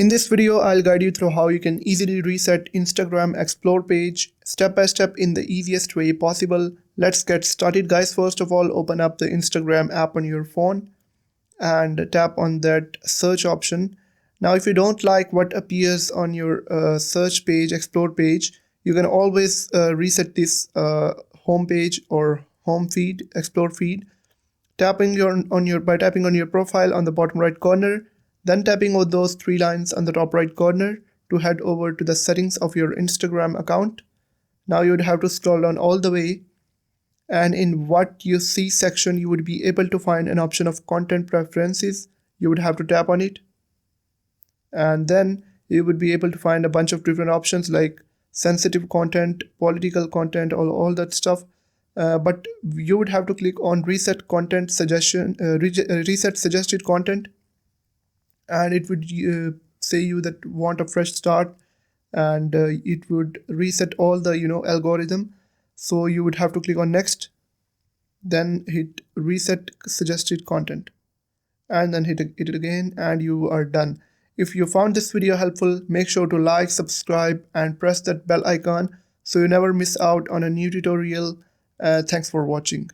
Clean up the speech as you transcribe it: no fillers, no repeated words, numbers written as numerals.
In this video, I'll guide you through how you can easily reset Instagram Explore page step by step in the easiest way possible. Let's get started, guys. First of all, open up the Instagram app on your phone and tap on that search option. Now, if you don't like what appears on your search page, Explore page, you can always reset this home page or home feed, Explore feed. By tapping on your profile on the bottom right corner, then tapping on those three lines on the top right corner to head over to the settings of your Instagram account. Now you would have to scroll down all the way, and in what you see section you would be able to find an option of content preferences. You would have to tap on it, and then you would be able to find a bunch of different options like sensitive content, political content, all that stuff. But you would have to click on reset content suggestion, reset suggested content, and it would say you that want a fresh start, and it would reset all the algorithm. So you would have to click on next, then hit reset suggested content, and then hit it again, and you are done. If you found this video helpful, make sure to like, subscribe, and press that bell icon so you never miss out on a new tutorial. Thanks for watching.